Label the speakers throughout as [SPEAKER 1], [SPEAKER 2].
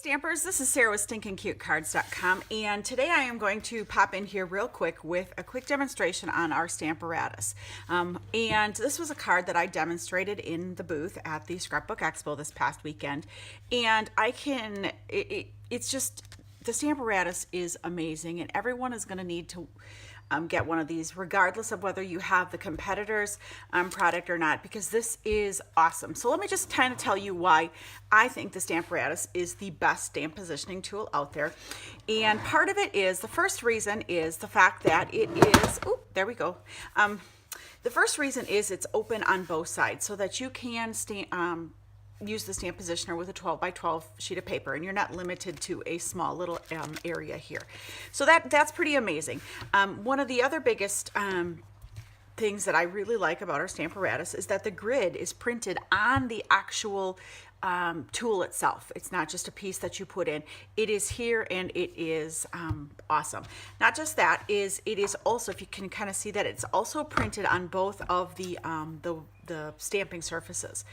[SPEAKER 1] Stampers, this is Sarah with StinkingCuteCards.com, and today I am going to pop in here real quick with a quick demonstration on our Stamparatus. And this was a card that I demonstrated in the booth at the Scrapbook Expo this past weekend, and it's just, the Stamparatus is amazing, and everyone is going to need to get one of these regardless of whether you have the competitor's product or not, because this is awesome. So let me just kind of tell you why I think the Stamparatus is the best stamp positioning tool out there. And part of it is, the first reason is the fact that it is, there we go. The first reason is it's open on both sides so that you can use the stamp positioner with a 12 by 12 sheet of paper, and you're not limited to a small little area here. So that's pretty amazing. One of the other biggest things that I really like about our Stamparatus is that the grid is printed on the actual tool itself. It's not just a piece that you put in. It is here, and it is awesome. Not just that, it is also, if you can kind of see that, it's also printed on both of the stamping surfaces.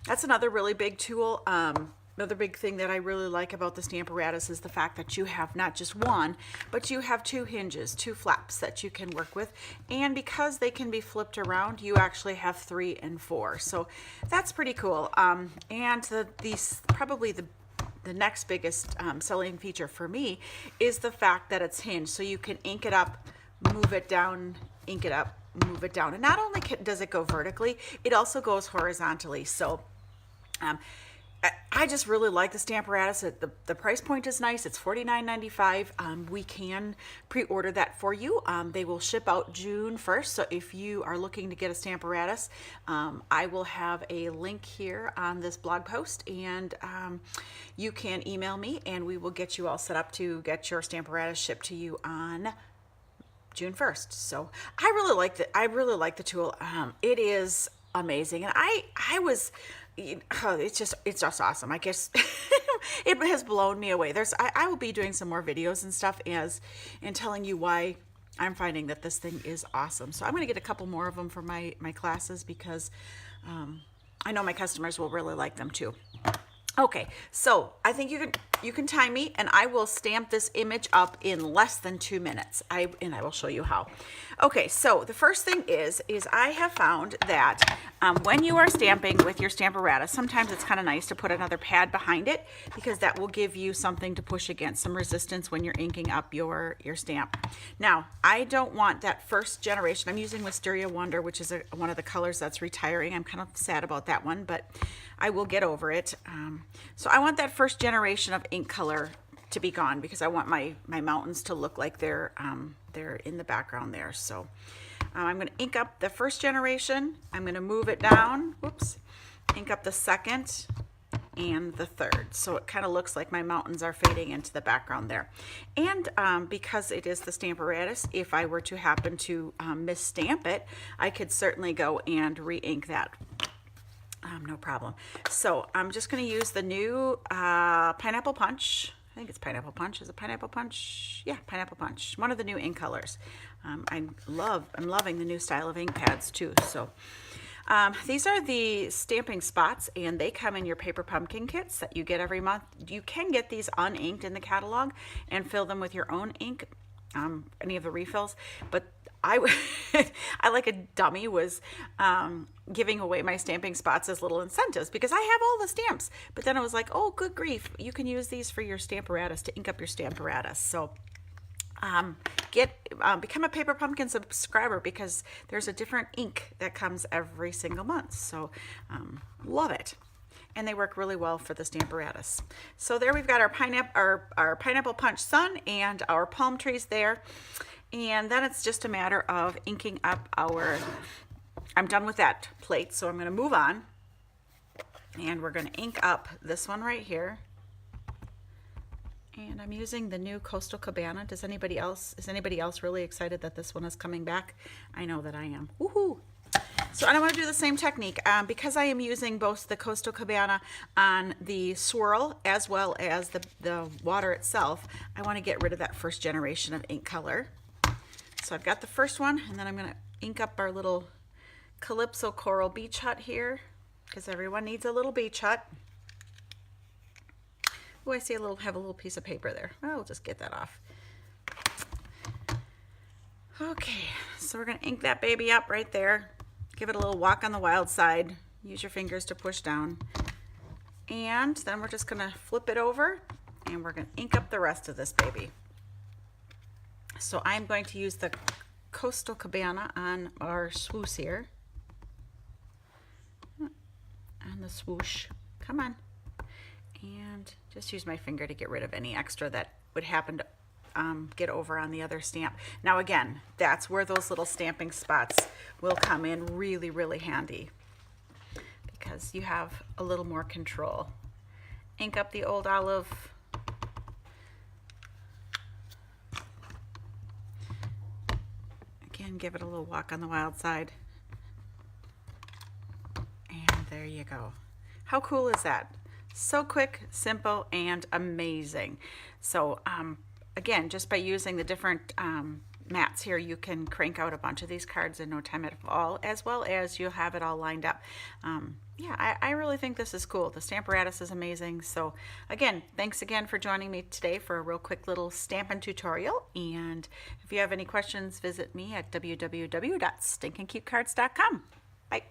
[SPEAKER 1] That's another really big tool. Another big thing that I really like about the Stamparatus is the fact that you have not just one, but you have two hinges, two flaps that you can work with. And because they can be flipped around, you actually have 3 and 4. So that's pretty cool. And probably the next biggest selling feature for me is the fact that it's hinged. So you can ink it up, move it down, ink it up, move it down. And not only does it go vertically, it also goes horizontally. So I just really like the Stamparatus. The price point is nice. It's $49.95. We can pre-order that for you. They will ship out June 1st. So if you are looking to get a Stamparatus, I will have a link here on this blog post, and you can email me, and we will get you all set up to get your Stamparatus shipped to you on June 1st. So I really like the tool. It is amazing, and I was, it's just awesome. I guess it has blown me away. I will be doing some more videos and stuff and telling you why I'm finding that this thing is awesome. So I'm going to get a couple more of them for my classes, because I know my customers will really like them too. Okay, so I think you can time me, and I will stamp this image up in less than 2 minutes. And I will show you how. Okay, so the first thing is I have found that when you are stamping with your Stamparatus, sometimes it's kind of nice to put another pad behind it, because that will give you something to push against, some resistance when you're inking up your stamp. Now, I don't want that first generation. I'm using Wisteria Wonder, which is one of the colors that's retiring. I'm kind of sad about that one, but I will get over it. So I want that first generation of ink color to be gone, because I want my mountains to look like they're in the background there. So I'm going to ink up the first generation. I'm going to move it down. Whoops. Ink up the second and the third. So it kind of looks like my mountains are fading into the background there. And because it is the Stamparatus, if I were to happen to misstamp it, I could certainly go and re-ink that. No problem. So I'm just going to use the new Pineapple Punch. I think it's Pineapple Punch. Is it Pineapple Punch? Yeah, Pineapple Punch. One of the new ink colors. I'm loving the new style of ink pads too. So these are the stamping spots, and they come in your paper pumpkin kits that you get every month. You can get these uninked in the catalog and fill them with your own ink, any of the refills. But I like a dummy, was giving away my stamping spots as little incentives, because I have all the stamps. But then I was like, oh, good grief, you can use these for your Stamparatus, to ink up your Stamparatus. So become a Paper Pumpkin subscriber, because there's a different ink that comes every single month. So love it. And they work really well for the Stamparatus. So there we've got our Pineapple Punch Sun and our palm trees there. And then it's just a matter of inking up I'm done with that plate, so I'm going to move on. And we're going to ink up this one right here. And I'm using the new Coastal Cabana. Is anybody else really excited that this one is coming back? I know that I am. Woohoo! So I want to do the same technique, because I am using both the Coastal Cabana on the swirl as well as the water itself. I want to get rid of that first generation of ink color. So I've got the first one, and then I'm going to ink up our little Calypso Coral Beach Hut here, because everyone needs a little beach hut. Oh, I see have a little piece of paper there. I'll just get that off. Okay, so we're gonna ink that baby up right there. Give it a little walk on the wild side. Use your fingers to push down. And then we're just gonna flip it over and we're gonna ink up the rest of this baby. So I'm going to use the Coastal Cabana on our swoosh here. On the swoosh, come on. And just use my finger to get rid of any extra that would happen to get over on the other stamp. Now again, that's where those little stamping spots will come in really, really handy because you have a little more control. Ink up the Old Olive. Again, give it a little walk on the wild side. And there you go. How cool is that? So quick, simple, and amazing. So again, just by using the different mats here, you can crank out a bunch of these cards in no time at all, as well as you'll have it all lined up. Yeah, I really think this is cool. The Stamparatus is amazing. So again, thanks again for joining me today for a real quick little stamping tutorial. And if you have any questions, visit me at www.stinkingcutecards.com. Bye.